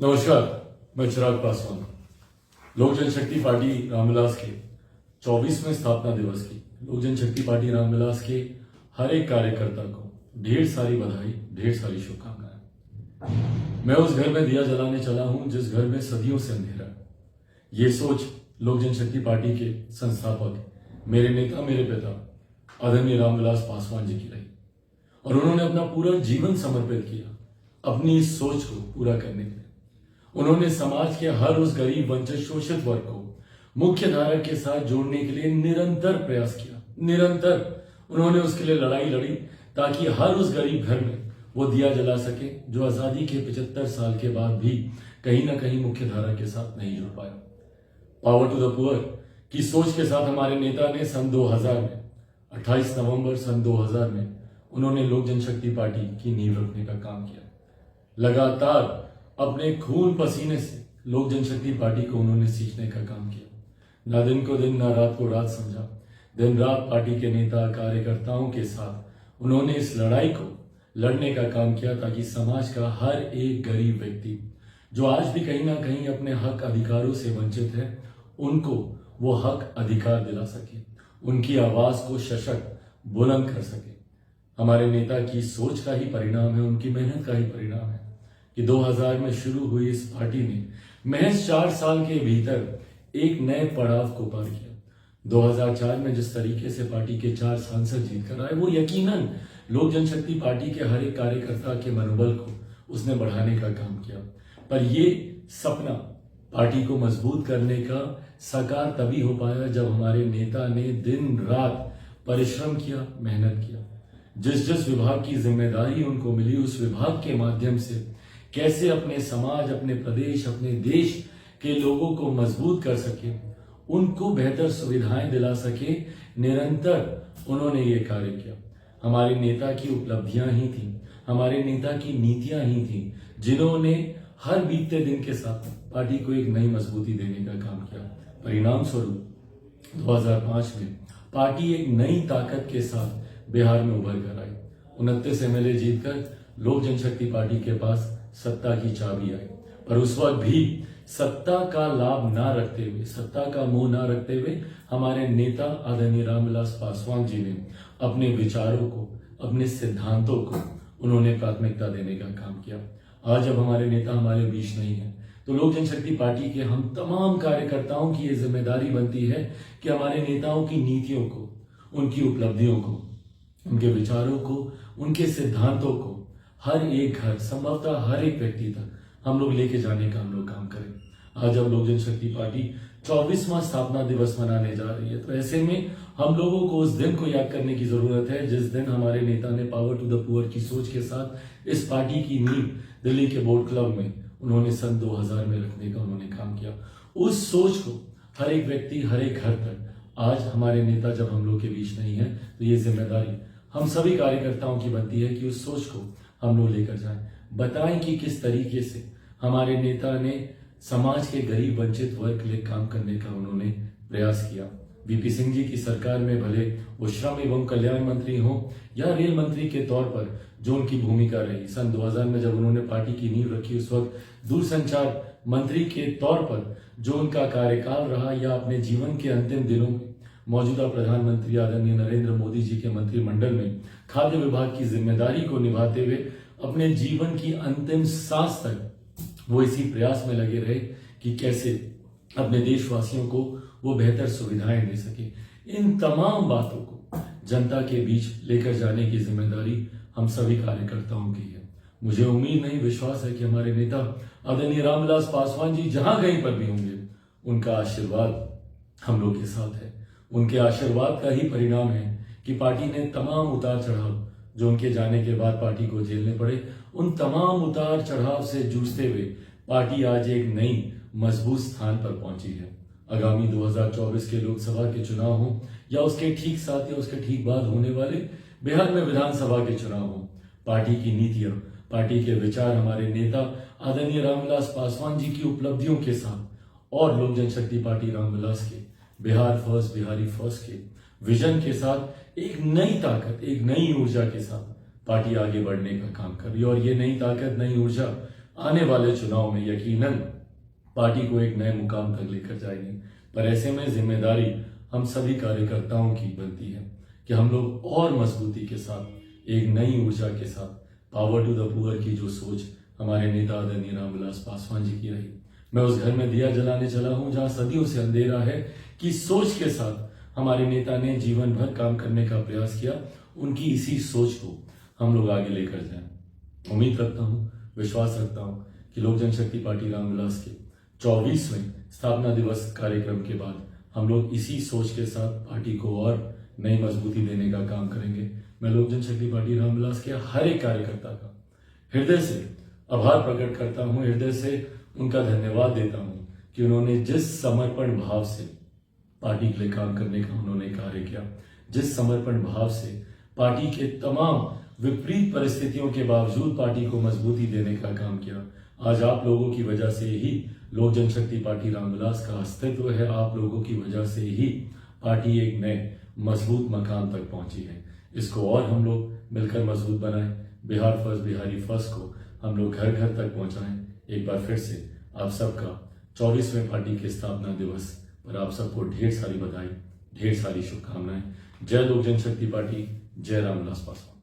नमस्कार, मैं चिराग पासवान। लोक जनशक्ति पार्टी रामविलास के 24वें स्थापना दिवस की लोक जनशक्ति पार्टी रामविलास के हर एक कार्यकर्ता को ढेर सारी बधाई, ढेर सारी शुभकामनाएं। मैं उस घर में दिया जलाने चला हूं जिस घर में सदियों से अंधेरा है। ये सोच लोक जनशक्ति पार्टी के संस्थापक, मेरे नेता, मेरे पिता आदरणीय रामविलास पासवान जी की रही और उन्होंने अपना पूरा जीवन समर्पित किया अपनी इस सोच को पूरा करने के लिए। उन्होंने समाज के हर उस गरीब, वंचित, शोषित वर्ग को मुख्य धारा के साथ जोड़ने के लिए निरंतर प्रयास किया। निरंतर उन्होंने उसके लिए लड़ाई लड़ी ताकि हर उस गरीब घर में वो दिया जला सके जो आजादी के 75 साल के बाद भी कहीं ना कहीं मुख्य धारा के साथ नहीं जुड़ पाया। पावर टू द पुअर की सोच के साथ हमारे नेता ने सन 2000 में 28 नवंबर सन 2000 में उन्होंने लोक जनशक्ति पार्टी की नींव रखने का काम किया। लगातार अपने खून पसीने से लोक जनशक्ति पार्टी को उन्होंने सींचने का काम किया। ना दिन को दिन, ना रात को रात समझा। दिन रात पार्टी के नेता, कार्यकर्ताओं के साथ उन्होंने इस लड़ाई को लड़ने का काम किया ताकि समाज का हर एक गरीब व्यक्ति जो आज भी कहीं ना कहीं अपने हक अधिकारों से वंचित है, उनको वो हक अधिकार दिला सके, उनकी आवाज को सशक्त बुलंद कर सके। हमारे नेता की सोच का ही परिणाम है, उनकी मेहनत का ही परिणाम है कि 2000 में शुरू हुई इस पार्टी ने महज 4 साल के भीतर एक नए पड़ाव को पार किया। 2004 में जिस तरीके से पार्टी के 4 सांसद जीत कर आए, वो यकीनन लोक जनशक्ति पार्टी के हर एक कार्यकर्ता के मनोबल को उसने बढ़ाने का काम किया। पर ये सपना पार्टी को मजबूत करने का साकार तभी हो पाया जब हमारे नेता ने दिन रात परिश्रम किया, मेहनत किया। जिस जिस विभाग की जिम्मेदारी उनको मिली, उस विभाग के माध्यम से कैसे अपने समाज, अपने प्रदेश, अपने देश के लोगों को मजबूत कर सके, उनको बेहतर सुविधाएं दिला सके, निरंतर उन्होंने ये कार्य किया। हमारे नेता की उपलब्धियां ही थी, हमारे नेता की नीतियां ही थी जिन्होंने हर बीतते दिन के साथ पार्टी को एक नई मजबूती देने का काम किया। परिणाम स्वरूप 2005 में पार्टी एक नई ताकत के साथ बिहार में उभर कर आई। 29 एमएलए जीतकर लोक जनशक्ति पार्टी के पास सत्ता की चाबी आई। पर उस वक्त भी सत्ता का लाभ ना रखते हुए, सत्ता का मोह ना रखते हुए हमारे नेता आदरणीय रामविलास पासवान जी ने अपने विचारों को, अपने सिद्धांतों को उन्होंने प्राथमिकता देने का काम किया। आज जब हमारे नेता हमारे बीच नहीं है तो लोक जनशक्ति पार्टी के हम तमाम कार्यकर्ताओं की ये जिम्मेदारी बनती है कि हमारे नेताओं की नीतियों को, उनकी उपलब्धियों को, उनके विचारों को, उनके सिद्धांतों को हर एक घर, संभवतः हर एक व्यक्ति तक हम लोग लेके जाने का हम लोग काम करें। आज जब लोक जनशक्ति पार्टी 24वां स्थापना दिवस मनाने जा रही है तो ऐसे में हम लोगों को उस दिन को याद करने की जरूरत है जिस दिन हमारे नेता ने पावर टू द पुअर की सोच के साथ इस पार्टी की नींव दिल्ली के बोर्ड क्लब में उन्होंने सन 2000 में रखने का उन्होंने काम किया। उस सोच को हर एक व्यक्ति, हर एक घर तक आज हमारे नेता जब हम लोग के बीच नहीं है तो ये जिम्मेदारी हम सभी कार्यकर्ताओं की बनती है कि उस सोच को हम लोग लेकर जाएं, बताएं कि किस तरीके से हमारे नेता ने समाज के गरीब, वंचित वर्ग के लिए काम करने का उन्होंने प्रयास किया। वीपी सिंह जी की सरकार में भले वो श्रम एवं कल्याण मंत्री हो या रेल मंत्री के तौर पर जो उनकी भूमिका रही, सन 2000 में जब उन्होंने पार्टी की नींव रखी उस वक्त दूरसंचार मंत्री के तौर पर जो उनका कार्यकाल रहा, या अपने जीवन के अंतिम दिनों में मौजूदा प्रधानमंत्री आदरणीय नरेंद्र मोदी जी के मंत्रिमंडल में खाद्य विभाग की जिम्मेदारी को निभाते हुए अपने जीवन की अंतिम सांस तक वो इसी प्रयास में लगे रहे कि कैसे अपने देशवासियों को वो बेहतर सुविधाएं दे सके। इन तमाम बातों को जनता के बीच लेकर जाने की जिम्मेदारी हम सभी कार्यकर्ताओं की है। मुझे उम्मीद नहीं, विश्वास है कि हमारे नेता आदरणीय रामविलास पासवान जी जहां कहीं पर भी होंगे, उनका आशीर्वाद हम लोग के साथ है। उनके आशीर्वाद का ही परिणाम है कि पार्टी ने तमाम उतार चढ़ाव जो उनके जाने के बाद पार्टी को झेलने पड़े, उन तमाम उतार चढ़ाव से जूझते हुए पार्टी आज एक नई मजबूत स्थान पर पहुंची है। आगामी 2024 के लोकसभा के चुनाव हो या उसके ठीक साथ या उसके ठीक बाद होने वाले बिहार में विधानसभा के चुनाव हो, पार्टी की नीतियां, पार्टी के विचार, हमारे नेता आदरणीय रामविलास पासवान जी की उपलब्धियों के साथ और लोक जनशक्ति पार्टी रामविलास के बिहार फर्स्ट, बिहारी फर्स्ट के विजन के साथ एक नई ताकत, एक नई ऊर्जा के साथ पार्टी आगे बढ़ने का काम कर रही है। और ये नई ताकत, नई ऊर्जा आने वाले चुनाव में यकीनन पार्टी को एक नए मुकाम तक लेकर जाएंगे। पर ऐसे में जिम्मेदारी हम सभी कार्यकर्ताओं की बनती है कि हम लोग और मजबूती के साथ, एक नई ऊर्जा के साथ, पावर टू द पुअर की जो सोच हमारे नेता आदरणीय रामविलास पासवान जी की रही, मैं उस घर में दिया जलाने चला हूं जहां सदियों से अंधेरा है, कि सोच के साथ हमारे नेता ने जीवन भर काम करने का प्रयास किया। उनकी इसी सोच को हम लोग आगे लेकर जाएं। उम्मीद रखता हूं, विश्वास रखता हूं कि लोक जनशक्ति पार्टी रामविलास के 24वें स्थापना दिवस कार्यक्रम के बाद हम लोग इसी सोच के साथ पार्टी को और नई मजबूती देने का काम करेंगे। मैं लोक जनशक्ति पार्टी रामविलास के हर एक कार्यकर्ता का हृदय से आभार प्रकट करता हूं, हृदय से उनका धन्यवाद देता हूं कि उन्होंने जिस समर्पण भाव से पार्टी के लिए काम करने का उन्होंने कार्य किया, जिस समर्पण भाव से पार्टी के तमाम विपरीत परिस्थितियों के बावजूद पार्टी को मजबूती देने का काम किया। आज आप लोगों की वजह से ही लोक जनशक्ति पार्टी रामविलास का अस्तित्व है। आप लोगों की वजह से ही पार्टी एक नए मजबूत मकाम तक पहुंची है। इसको और हम लोग मिलकर मजबूत बनाएं। बिहार फर्स्ट, बिहारी फर्स्ट को हम लोग घर घर तक पहुंचाएं। एक बार फिर से आप सबका 24वें पार्टी के स्थापना दिवस पर आप सबको ढेर सारी बधाई, ढेर सारी शुभकामनाएं। जय लोक जनशक्ति पार्टी, जय रामविलास पासवान।